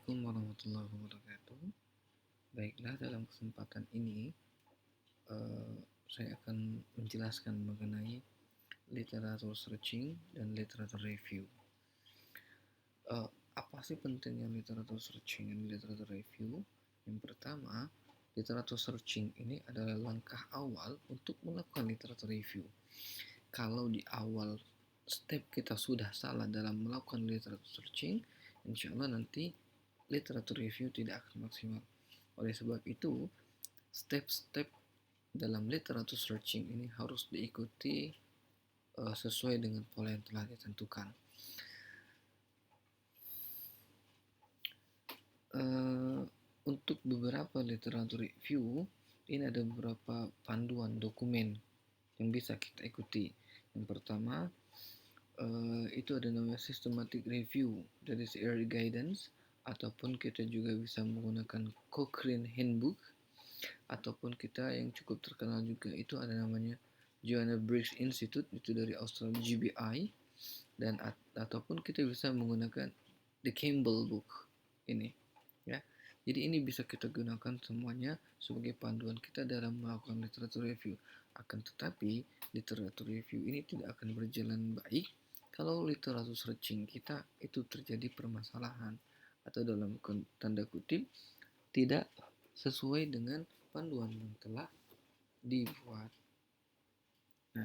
Assalamualaikum warahmatullahi wabarakatuh. Baiklah, dalam kesempatan ini saya akan menjelaskan mengenai literatur searching dan literatur review. Apa sih pentingnya literatur searching dan literatur review? Yang pertama, literatur searching ini adalah langkah awal untuk melakukan literatur review. Kalau di awal step kita sudah salah dalam melakukan literatur searching, insya Allah nanti literatur review tidak akan maksimal. Oleh sebab itu, step-step dalam literatur searching ini harus diikuti sesuai dengan pola yang telah ditentukan. Untuk beberapa literatur review, ini ada beberapa panduan dokumen yang bisa kita ikuti. Yang pertama, itu ada namanya systematic review, that is early guidance, ataupun kita juga bisa menggunakan Cochrane Handbook, ataupun kita yang cukup terkenal juga itu ada namanya Joanna Briggs Institute, itu dari Australia, GBI, dan ataupun kita bisa menggunakan The Campbell Book ini, ya. Jadi ini bisa kita gunakan semuanya sebagai panduan kita dalam melakukan literatur review. Akan tetapi literatur review ini tidak akan berjalan baik kalau literatur searching kita itu terjadi permasalahan atau dalam tanda kutip tidak sesuai dengan panduan yang telah dibuat. Nah,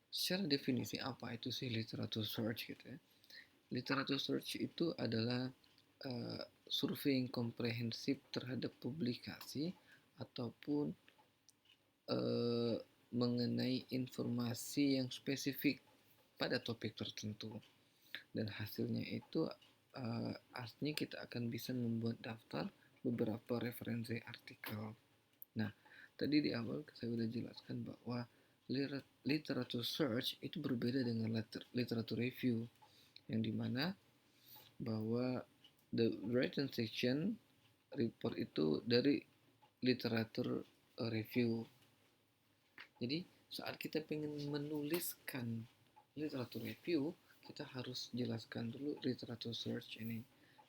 secara definisi apa itu sih literatur search gitu ya? Literatur search itu adalah survei yang komprehensif terhadap publikasi ataupun mengenai informasi yang spesifik pada topik tertentu, dan hasilnya itu aslinya kita akan bisa membuat daftar beberapa referensi artikel. Nah, tadi di awal saya sudah jelaskan bahwa literatur search itu berbeda dengan literatur review, yang dimana bahwa the written section report itu dari literatur review. Jadi saat kita pengen menuliskan literatur review, kita harus jelaskan dulu literatur search ini.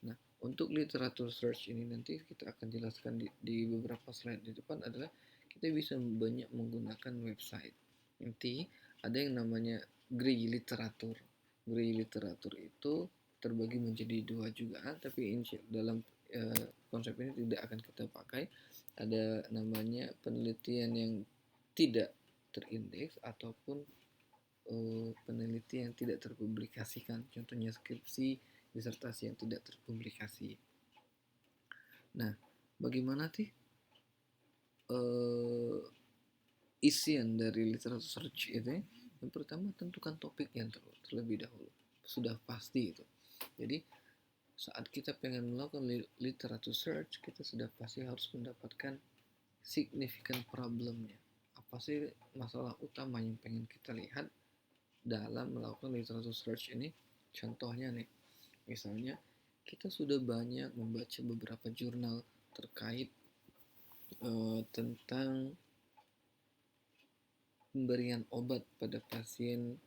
Nah, untuk literatur search ini nanti kita akan jelaskan di beberapa slide di depan adalah kita bisa banyak menggunakan website. Nanti ada yang namanya Grey Literatur. Grey Literatur itu terbagi menjadi dua juga, tapi dalam konsep ini tidak akan kita pakai. Ada namanya penelitian yang tidak terindeks ataupun penelitian yang tidak terpublikasikan, contohnya skripsi, disertasi yang tidak terpublikasi. Nah, bagaimana sih isian dari literatur search itu? Yang pertama, tentukan topik yang terlebih dahulu, sudah pasti itu. Jadi saat kita pengen melakukan literatur search, kita sudah pasti harus mendapatkan significant problemnya. Apa sih masalah utama yang pengen kita lihat dalam melakukan literatur search ini? Contohnya nih, misalnya kita sudah banyak membaca beberapa jurnal terkait tentang pemberian obat pada pasien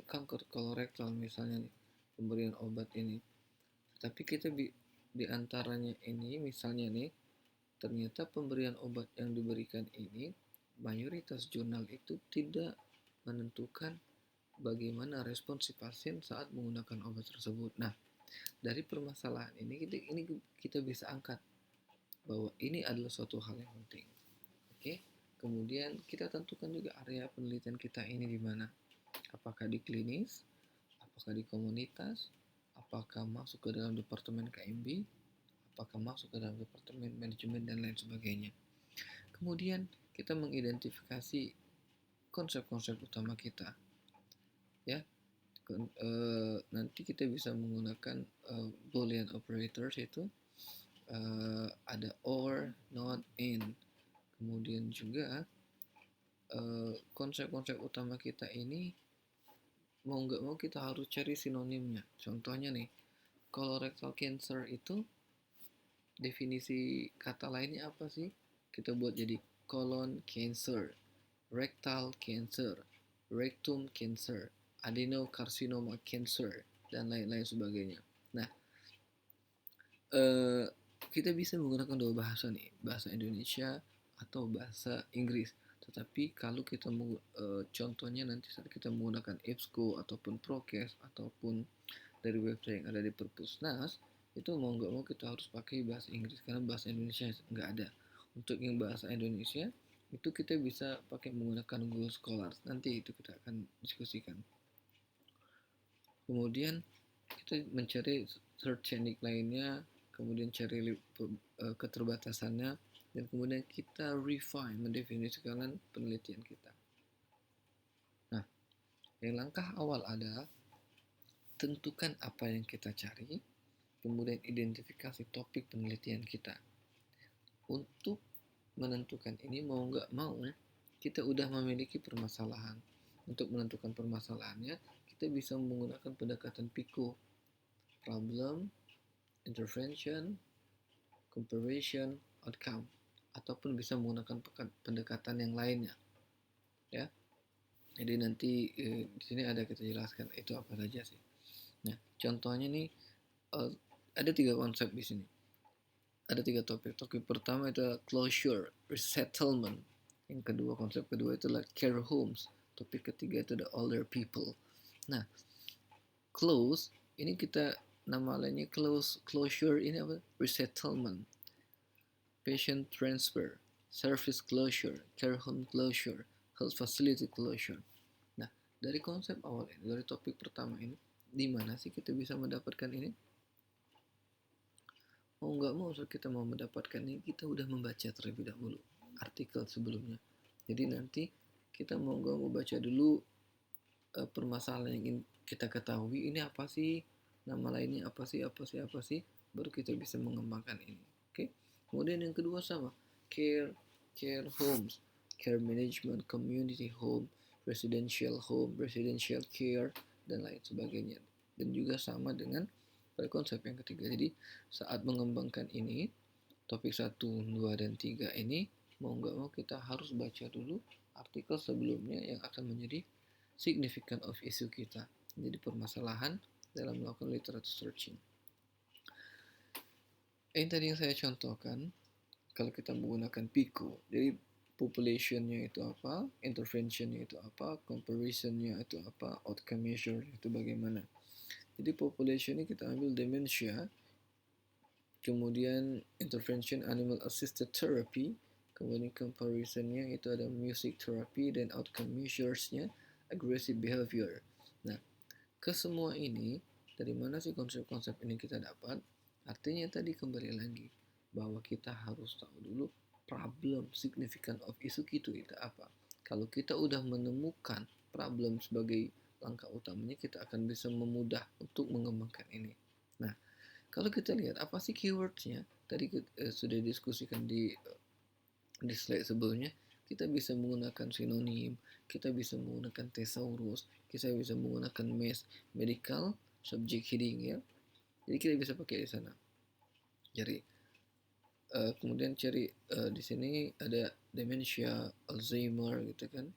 kanker kolorektal misalnya nih, pemberian obat ini. Tapi kita di antaranya ini misalnya nih, ternyata pemberian obat yang diberikan ini mayoritas jurnal itu tidak menentukan bagaimana respon si pasien saat menggunakan obat tersebut. Nah, dari permasalahan ini kita bisa angkat bahwa ini adalah suatu hal yang penting. Oke. Kemudian kita tentukan juga area penelitian kita ini di mana. Apakah di klinis, apakah di komunitas, apakah masuk ke dalam departemen KMB, apakah masuk ke dalam departemen manajemen dan lain sebagainya. Kemudian kita mengidentifikasi konsep-konsep utama kita, ya. Nanti kita bisa menggunakan Boolean operators, itu ada or, not, and. Kemudian juga konsep-konsep utama kita ini mau nggak mau kita harus cari sinonimnya. Contohnya nih, colorectal cancer itu definisi kata lainnya apa sih? Kita buat jadi colon cancer, rectal cancer, rectum cancer, adenocarcinoma cancer, dan lain-lain sebagainya. Nah, eh, kita bisa menggunakan dua bahasa nih, bahasa Indonesia atau bahasa Inggris. Tetapi kalau kita contohnya nanti saat kita menggunakan EBSCO ataupun Prokes ataupun dari website yang ada di Perpusnas, itu mau nggak mau kita harus pakai bahasa Inggris karena bahasa Indonesia nggak ada. Untuk yang bahasa Indonesia itu kita bisa pakai menggunakan Google Scholar. Nanti itu kita akan diskusikan. Kemudian kita mencari search technique lainnya, kemudian cari keterbatasannya, dan kemudian kita refine, mendefinisikan penelitian kita. Nah, yang langkah awal ada tentukan apa yang kita cari, kemudian identifikasi topik penelitian kita. Untuk menentukan ini mau nggak mau, kita udah memiliki permasalahan. Untuk menentukan permasalahannya, kita bisa menggunakan pendekatan PICO, problem, intervention, comparison, outcome, ataupun bisa menggunakan pendekatan yang lainnya, ya. Jadi nanti di sini ada kita jelaskan itu apa saja sih. Nah, contohnya nih ada 3 konsep di sini. Ada 3 topik. Topik pertama itu closure, resettlement. Yang kedua, konsep kedua itu care homes. Topik ketiga itu the older people. Nah, close ini kita nama lainnya closure ini apa? Resettlement, patient transfer, service closure, care home closure, health facility closure. Nah, dari konsep awal ini, dari topik pertama ini, di mana sih kita bisa mendapatkan ini? Mau nggak mau saat kita mau mendapatkan ini, kita udah membaca terlebih dahulu artikel sebelumnya. Jadi nanti kita mau nggak mau baca dulu permasalahan yang ingin kita ketahui ini apa sih, nama lainnya apa sih, baru kita bisa mengembangkan ini. Oke. Kemudian yang kedua sama care homes, care management, community home, residential care, dan lain sebagainya. Dan juga sama dengan pada konsep yang ketiga. Jadi saat mengembangkan ini, topik 1, 2, dan 3 ini, mau nggak mau kita harus baca dulu artikel sebelumnya yang akan menjadi significant of issue kita, jadi permasalahan dalam melakukan literature searching. Ini tadi yang saya contohkan, kalau kita menggunakan PICO, jadi populationnya itu apa, interventionnya itu apa, comparisonnya itu apa, outcome measure itu bagaimana. Jadi population ini kita ambil dementia, kemudian intervention animal assisted therapy, kemudian comparisonnya itu ada music therapy, dan outcome measuresnya aggressive behavior. Nah, ke semua ini, dari mana sih konsep-konsep ini kita dapat? Artinya tadi kembali lagi, bahwa kita harus tahu dulu problem significant of issue itu apa. Kalau kita udah menemukan problem sebagai langkah utamanya, kita akan bisa memudah untuk mengembangkan ini. Nah, kalau kita lihat apa sih keywordnya, tadi sudah diskusikan di slide sebelumnya. Kita bisa menggunakan sinonim, kita bisa menggunakan thesaurus, kita bisa menggunakan medical subject heading, ya. Jadi kita bisa pakai di sana. Jadi kemudian cari di sini ada dementia, Alzheimer gitu kan.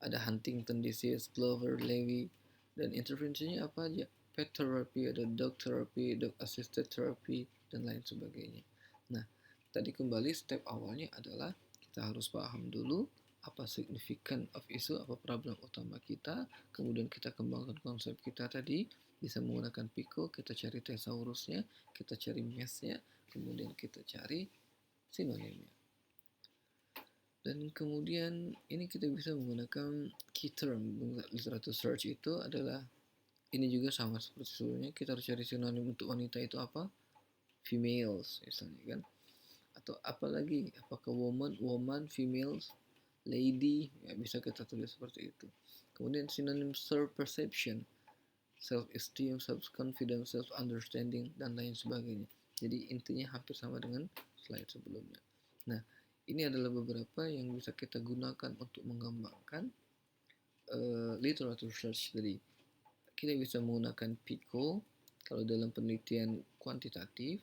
Ada Huntington disease, Clover-Lewy, dan intervensinya apa aja? Pet therapy, ada dog therapy, dog assisted therapy, dan lain sebagainya. Nah, tadi kembali step awalnya adalah kita harus paham dulu apa significant of issue, apa problem utama kita, kemudian kita kembangkan konsep kita tadi, bisa menggunakan PICO, kita cari thesaurusnya, kita cari mesnya, kemudian kita cari sinonimnya. Dan kemudian ini kita bisa menggunakan key term. Literature search itu adalah, ini juga sama seperti sebelumnya, kita harus cari sinonim untuk wanita itu apa, females misalnya kan, atau apalagi apakah woman, females, lady, ya bisa kita tulis seperti itu. Kemudian sinonim self perception, self esteem, self confidence, self understanding, dan lain sebagainya. Jadi intinya hampir sama dengan slide sebelumnya. Nah, ini adalah beberapa yang bisa kita gunakan untuk mengembangkan literature search tadi. Kita bisa menggunakan PICO kalau dalam penelitian kuantitatif,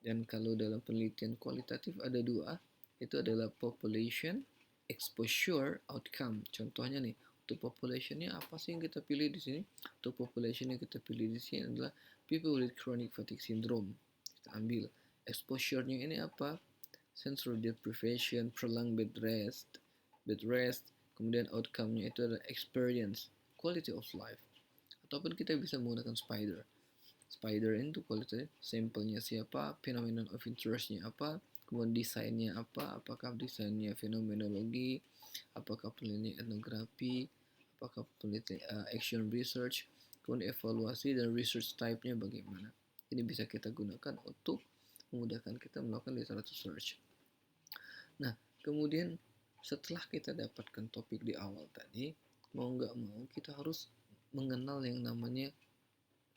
dan kalau dalam penelitian kualitatif ada dua, itu adalah population, exposure, outcome. Contohnya nih, untuk populationnya apa sih yang kita pilih di sini? Untuk population yang kita pilih di sini adalah people with chronic fatigue syndrome. Kita ambil exposure-nya ini apa? Sensory deprivation, prolonged bed rest, kemudian outcome-nya itu adalah experience, quality of life. Ataupun kita bisa menggunakan spider. Spider itu quality, sampelnya siapa, phenomenon of interest-nya apa, kemudian desainnya apa, apakah desainnya fenomenologi, apakah penelitian etnografi, apakah penelitian action research, kemudian evaluasi dan research type-nya bagaimana. Ini bisa kita gunakan untuk memudahkan kita melakukan literature search. Nah, kemudian setelah kita dapatkan topik di awal tadi, mau nggak mau kita harus mengenal yang namanya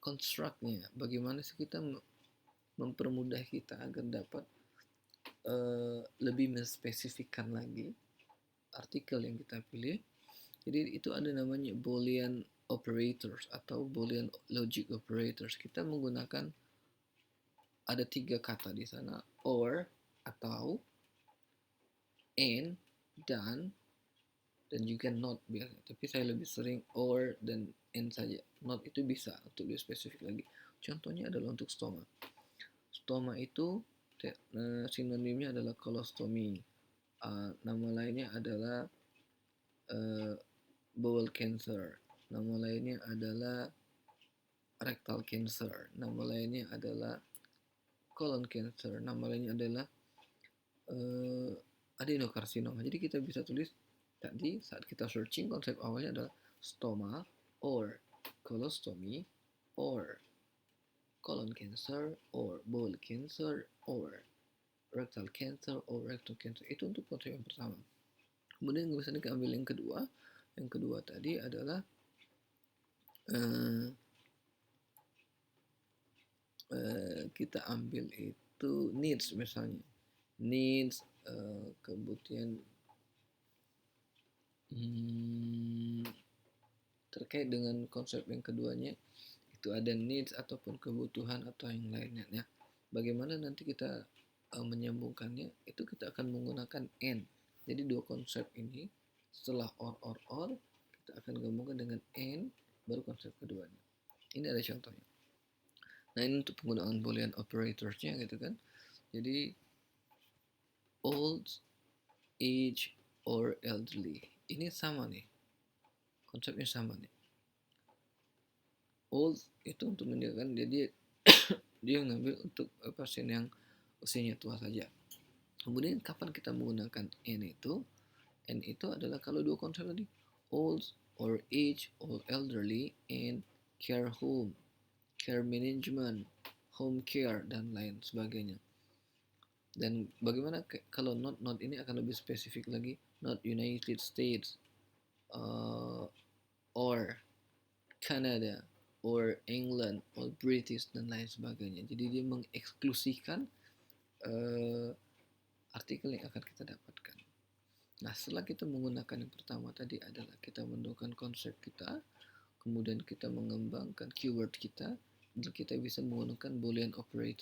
construct-nya. Bagaimana sih kita mempermudah kita agar dapat lebih menspesifikkan lagi artikel yang kita pilih. Jadi itu ada namanya Boolean operators atau Boolean logic operators. Kita menggunakan ada 3 kata di sana, or atau, and, dan juga not biasanya. Tapi saya lebih sering or dan and saja. Not itu bisa untuk lebih spesifik lagi. Contohnya adalah untuk stoma. Stoma itu sinonimnya adalah colostomy. Nama lainnya adalah bowel cancer. Nama lainnya adalah rectal cancer. Nama lainnya adalah colon cancer. Nama lainnya adalah adenokarsinoma. Jadi kita bisa tulis tadi saat kita searching, konsep awalnya adalah stoma or colostomy or colon cancer or bowel cancer or rectal cancer or rectal cancer. Itu untuk konsep yang pertama. Kemudian misalnya kita ambil yang kedua. Yang kedua tadi adalah kita ambil itu needs misalnya. Needs, kebutuhan terkait dengan konsep yang keduanya itu ada needs ataupun kebutuhan atau yang lainnya ya. Bagaimana nanti kita menyambungkannya, itu kita akan menggunakan and. Jadi dua konsep ini setelah or kita akan gabungkan dengan and, baru konsep keduanya. Ini ada contohnya. Nah, ini untuk penggunaan Boolean operatorsnya gitu kan. Jadi old, age, or elderly. Ini sama nih. Konsepnya sama nih. Old itu untuk menunjukkan dia ngambil untuk pasien yang usianya tua saja. Kemudian kapan kita menggunakan N itu adalah kalau dua konsep tadi, old or age or elderly, and care home, care management, home care, dan lain sebagainya. Dan bagaimana kalau not ini akan lebih spesifik lagi, not United States or Canada or England or British dan lain sebagainya. Jadi dia mengeksklusifkan artikel yang akan kita dapatkan. Nah, setelah kita menggunakan yang pertama tadi adalah kita menemukan konsep kita, kemudian kita mengembangkan keyword kita, dan kita bisa menggunakan Boolean operator